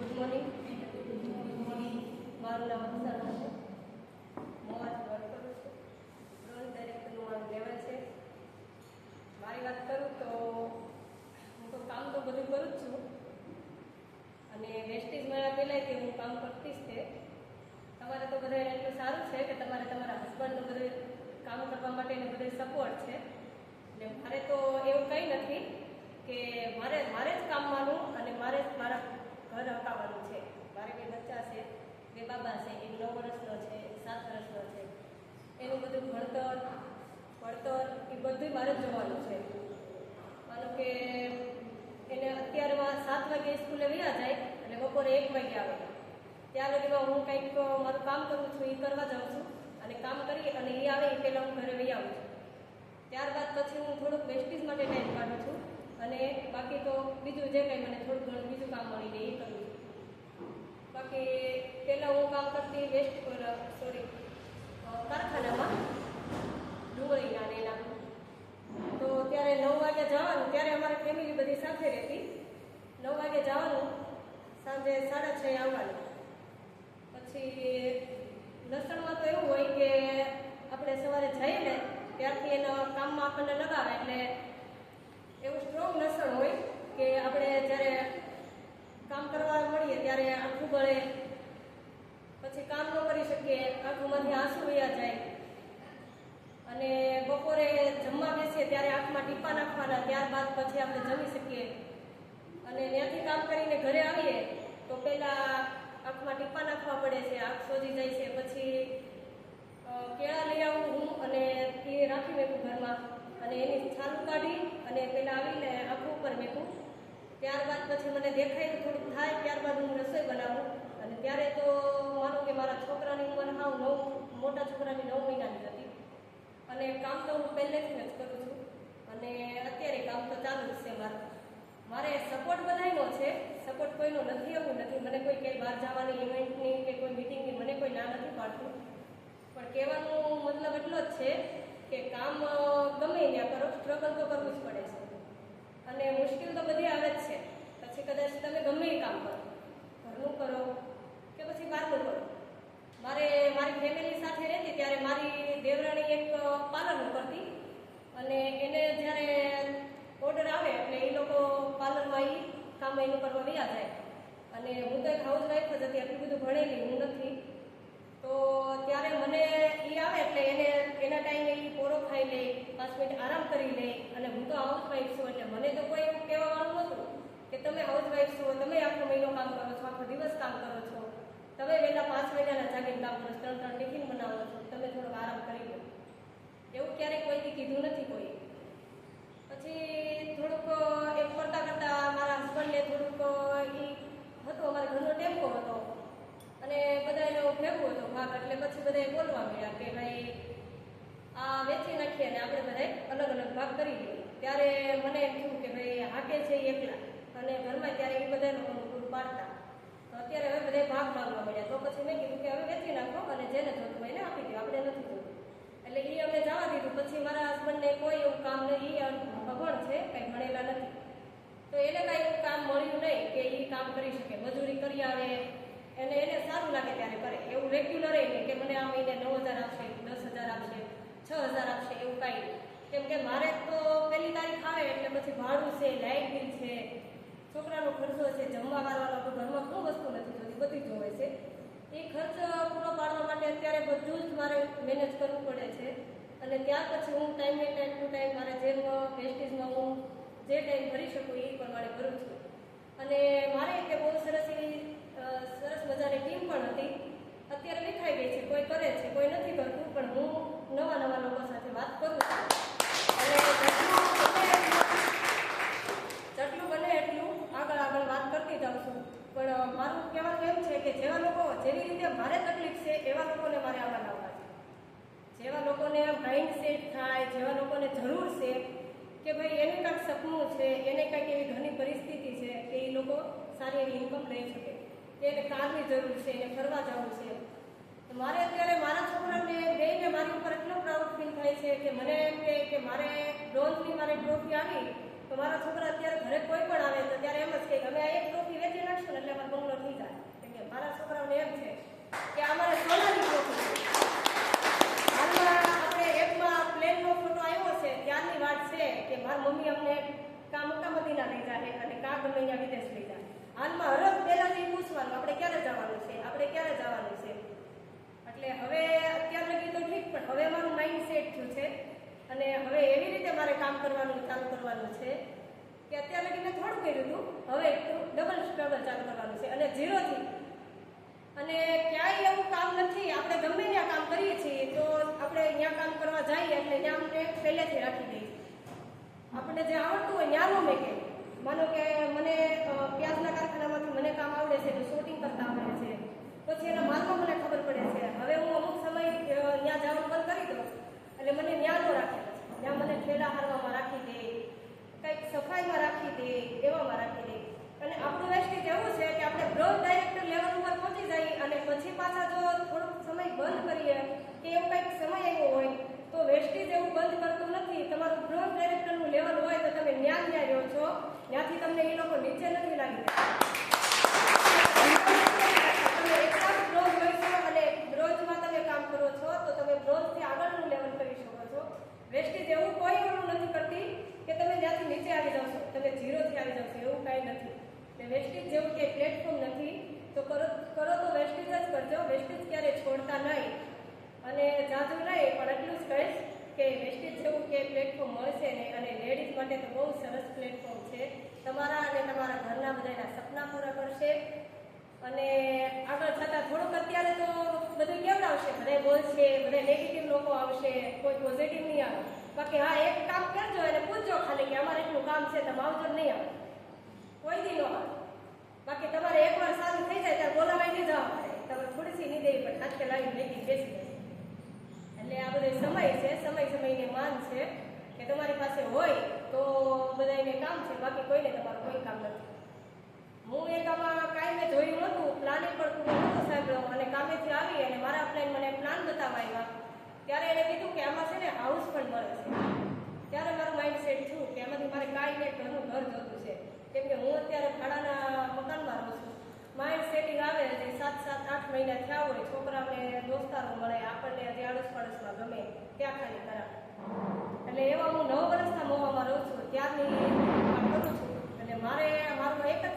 Good morning. મારું નામ અક્ષરા છે. હું આજ વર્ક કરું છું. ડ્રોઈંગ ડાયરેક્ટરનું મારું લેવલ છે. મારી વાત કરું તો હું તો કામ તો બધું કરું જ છું અને વેસ્ટેજ મળ્યા પહેલાંથી હું કામ કરતી જ છે. તમારે તો બધા એટલું સારું છે કે તમારે તમારા હસબન્ડનું બધું કામ કરવા માટેનું બધું સપોર્ટ છે. એટલે મારે તો એવું કંઈ નથી કે મારે જ કામવાનું અને મારે જ મારા ઘર હકાવવાનું છે. મારે 2 બચ્ચા છે, 2 બાબા છે. એક 9 વર્ષનો છે, એક 7 વર્ષનો છે. એનું બધું ભણતર એ બધું મારે જ જોવાનું છે. માનો કે એને અત્યારમાં 7 વાગે સ્કૂલે વયા જાય એટલે બપોરે 1 વાગે આવે. ત્યાં લગીમાં હું કંઈક મારું કામ કરું છું, એ કરવા જાઉં છું અને કામ કરી અને એ આવે એ પહેલાં હું ઘરે વહી આવું છું. ત્યારબાદ પછી હું થોડુંક વેસ્ટેજ માટે ટાઈમ કાઢું છું અને બાકી તો બીજું જે કંઈ મને થોડું ઘણું બીજું કામ મળી રહે એ કરું છું. બાકી પહેલાં હું કામ કરતી કારખાનામાં ડુંગળીના ને એના. તો ત્યારે 9 વાગે જવાનું, ત્યારે અમારી ફેમિલી બધી સાથે રહેતી. 9 વાગે જવાનું, સાંજે 6:30 આવવાનું. પછી લસણમાં તો એવું હોય કે આપણે સવારે જઈએ ને ત્યારથી એના કામમાં આપણને લગાવે એટલે એવું સ્ટ્રોંગ લસણ હોય કે આપણે જ્યારે કામ કરવા મળીએ ત્યારે આંખું બળે, પછી કામ ન કરી શકીએ, આંખોમાંથી આંસુ વહ્યા જાય. અને બપોરે જમવા બેસીએ ત્યારે આંખમાં ટીપા નાખવાના, ત્યારબાદ પછી આપણે જમી શકીએ. અને ત્યાંથી કામ કરીને ઘરે આવીએ તો પહેલાં આંખમાં ટીપા નાખવા પડે છે, આંખ સોજી જાય છે. પછી કેળા લઈ આવું હું અને એ રાખી મેકું ઘરમાં અને એની છાલું કાઢી અને પહેલાં આવીને આંખો ઉપર મેકું. ત્યારબાદ પછી મને દેખાય તો થોડુંક થાય, ત્યારબાદ હું રસોઈ બનાવું. અને ત્યારે તો માનો કે મારા છોકરાની ઉંમર મોટા છોકરાની 9 મહિનાની હતી અને કામ તો હું પહેલેથી જ કરું છું અને અત્યારે કામ તો ચાલુ જ છે. મારે સપોર્ટ બધાયનો છે, સપોર્ટ કોઈનો નથી એવું નથી. મને કોઈ કંઈ બહાર જવાની ઇવેન્ટની કે કોઈ મિટિંગની મને કોઈ ના નથી પાડતું. પણ કહેવાનો મતલબ એટલો જ છે કે કામ ગમે ત્યાં કરો, સ્ટ્રગલ તો કરવું જ પડે છે અને મુશ્કેલ તો બધી આવે જ છે. પછી કદાચ તમે ગમે એ કામ કરો, ઘરનું કરો કે પછી બહારનું કરો. મારી ફેમિલી સાથે રહેતી ત્યારે મારી દેવરાણી એક પાર્લરનું કરતી અને એને જ્યારે ઓર્ડર આવે એટલે એ લોકો પાર્લરમાં એ કામ એનું કરવા વયા જાય. અને હું તો એક હાઉસવાઈફ જ હતી, એટલું બધું ભણેલી હું નથી. તો ત્યારે મને એ આવે એટલે એના ટાઈમે એ પોરો ખાઈ લે, 5 મિનિટ આરામ કરી લે. અને હું તો હાઉસવાઈફ છું એટલે મને તો કોઈ એવું કહેવાનું નહોતું કે તમે હાઉસવાઈફ છો, તમે આખો મહિનો કામ કરો છો, આખો દિવસ કામ કરો છો, તમે વહેલા 5 વાગ્યાના જાગીને કામ કરો છો, 3 ટિફિન બનાવો છો, તમે થોડોક આરામ કરી લો. એવું ક્યારેય કોઈથી કીધું નથી કોઈ. પછી થોડુંક એમ કરતાં મારા હસબન્ડને થોડુંક એ હતો, અમારા ઘરનો ટેમ્પો હતો અને બધા એનો ભેગું હતો ભાગ. એટલે પછી બધાએ બોલવા મળ્યા કે ભાઈ આ વેચી નાખીએ અને આપણે બધાએ અલગ અલગ ભાગ કરી દઈએ. ત્યારે મને એમ થયું કે ભાઈ હાકે છે એકલા અને ઘરમાં ત્યારે એ બધા લોકોનું પૂરું પાડતા. તો અત્યારે હવે બધા ભાગ માંગવા મળ્યા. તો પછી મેં કીધું કે હવે વેચી નાખો અને જેને જોતું એને આપી દો, આપણે નથી જોતું. એટલે એ અમને જવા દીધું. પછી મારા હસબન્ડને કોઈ એવું કામ નહીં, એ અભણ છે, કંઈ ભણેલા નથી, તો એને કાંઈ એવું કામ મળ્યું નહીં કે એ કામ કરી શકે. મજૂરી કરી આવે એને સારું લાગે ત્યારે કરે. એવું રેગ્યુલર નહીં કે મને આ મહિને 9,000 આપશે, 10,000 આપશે, 6,000 આપશે, એવું કાંઈ નહીં. કેમ કે મારે તો પહેલી તારીખ આવે એટલે પછી ભાડું છે, લાઇટ બિલ છે, છોકરાનો ખર્ચો છે, જમવા વાળવાનો, તો ઘરમાં કોઈ વસ્તુ નથી જોતી, બધી જોવે છે. એ ખર્ચ પૂરો પાડવા માટે અત્યારે બધું જ મારે મેનેજ કરવું પડે છે. અને ત્યાર પછી હું ટાઈમ ટુ ટાઈમ મારે જેમ વેસ્ટેજમાં હું જે ટાઈમ ભરી શકું એ પ્રમાણે કરું છું. અને મારે કે બહુ સરસ મજાની ટીમ પણ હતી. અત્યારે વિખાઈ ગઈ છે, કોઈ કરે છે, કોઈ નથી કરતું, પણ હું નવા લોકો સાથે વાત કરું છું અને જેટલું બને એટલું આગળ વાત કરતી જાઉં છું. પણ મારું કહેવાનું એમ છે કે જેવી રીતે મારે તકલીફ છે એવા લોકોને મારે આમાં લાવવા છે. જેવા લોકોને માઇન્ડસેટ થાય, જેવા લોકોને જરૂર છે કે ભાઈ એને કાંઈક સપનું છે, એને કાંઈક એવી ઘણી પરિસ્થિતિ છે કે એ લોકો સારી એવી ઇન્કમ લઈ શકે, કે એને કારની જરૂર છે, એને ફરવા જવું છે. તો મારે અત્યારે મારા છોકરાને બેને મારી ઉપર એટલો પ્રાઉડ ફીલ થાય છે કે મને એમ કે મારે બ્રોન્ઝની મારી ટ્રોફી આવી તો મારા છોકરા અત્યારે ઘરે કોઈ પણ આવે તો ત્યારે એમ જ કે અમે આ એક ટ્રોફી વેચી નાખશું એટલે અમારો બંગલો થઈ હાલમાં હરખ પહેલાથી પૂછવાનું આપણે ક્યારે જવાનું છે, આપણે ક્યારે જવાનું છે. એટલે હવે અત્યાર લગી તો ઠીક, પણ હવે મારું માઇન્ડ સેટ થયું છે અને હવે એવી રીતે મારે કામ કરવાનું ચાલુ કરવાનું છે કે અત્યાર લગી મેં થોડું કર્યું હતું, હવે ડબલ સ્ટ્રગલ ચાલુ કરવાનું છે અને 0 થી. અને ક્યાંય એવું કામ નથી, આપણે ગમે ત્યાં કામ કરીએ છીએ તો આપણે ત્યાં કામ કરવા જઈએ એટલે ત્યાં અમને પહેલેથી રાખી દઈએ. આપણને જે આવડતું હોય ત્યાંનો મેં કે માનો કે મને પ્યાજના કારખાનામાંથી મને કામ આવડે છે તો શૂટિંગ કરતા આવડે છે, પછી એના માલમાં મને ખબર પડે છે. હવે હું અમુક સમય ત્યાં જવાનું બંધ કરી દઉં એટલે મને ન્યાનો રાખે, ત્યાં મને ઠેલા હારવામાં રાખી દે, કંઈક સફાઈમાં રાખી દે, એવામાં રાખી દે. અને આપણું વેસ્ટેજ એવું છે કે આપણે બ્રોડ ડાયરેક્ટર લેવલ ઉપર પહોંચી જઈએ અને પછી પાછા જો થોડોક સમય બંધ કરીએ કે એવું કંઈક સમય આવ્યો હોય તો વેસ્ટેજ એવું બંધ કરતું નથી. તમારું બ્રોડ ડાયરેક્ટરનું લેવલ હોય તો તમે ન્યા રહ્યો છો, ત્યાંથી તમને એ લોકો નીચે નથી લાગી તમે એકદમ બ્રોડ હોય છો અને બ્રોડમાં તમે કામ કરો છો તો તમે બ્રોડથી આગળનું લેવલ કરી શકો છો. વેસ્ટેજ એવું કોઈ એવું નથી કરતી કે તમે ત્યાંથી નીચે આવી જાવ છો, તમે 0 થી આવી જાવ છો, એવું કાંઈ નથી. વેસ્ટેજ જેવું કે પ્લેટફોર્મ નથી તો કરો તો વેસ્ટેજ જ કરજો, વેસ્ટેજ ક્યારે છોડતા નહીં. અને જાજુ નહીં પણ એટલું જ કહીશ કે વેસ્ટેજ જેવું કે પ્લેટફોર્મ મળશે નહીં. અને લેડીઝ માટે તો બહુ સરસ પ્લેટફોર્મ છે, તમારા અને તમારા ઘરના બધાના સપના પૂરા કરશે. અને આગળ જતાં થોડુંક અત્યારે તો બધું કેવું આવશે, બધા બોલશે, બધા નેગેટિવ લોકો આવશે, કોઈ પોઝિટિવ નહીં આવે. બાકી હા એક કામ કરજો અને પૂછજો ખાલી કે અમારે એટલું કામ છે તમે આવજો, નહીં આવે કોઈ દી ન આવે. બાકી તમારે એકવાર સારું થઈ જાય ત્યારે બોલાવાય નહીં જવા પડે, તમે થોડીસી નહીં દેવી પડે, હાથ કે લાવીને લેતી બેસી જાય. એટલે આ બધો સમય છે, સમયની માંગ છે કે તમારી પાસે હોય તો બધાને કામ છે, બાકી કોઈને તમારું કોઈ કામ નથી. હું એક આમાં કાંઈ મેં જોયું નહોતું, પ્લાનિંગ પણ ખૂબ નહોતો સાંભળ્યો અને કામેથી આવી અને મારા પ્લાન મને પ્લાન બતાવવા આવ્યા ત્યારે એણે કીધું કે આમાં છે ને હાઉસ પણ મળે છે. ત્યારે મારું માઇન્ડ સેટ થયું કે આમાંથી મારે કાંઈ ને ઘરનું ઘર જોતું છે, કેમ કે હું અત્યારે ભાડાના મકાનમાં રહું છું. માઇન્ડ સેટિંગ આવે છે, 7-8 મહિના થયા હોય, છોકરાઓને દોસ્તારો મળે, આપણને હજી આડોશ પાડોશમાં ગમે ત્યાં ખાલી ખરા. એટલે એવા હું 9 વર્ષના મોવામાં રહું છું, ત્યારની કરું છું. એટલે મારું એક જ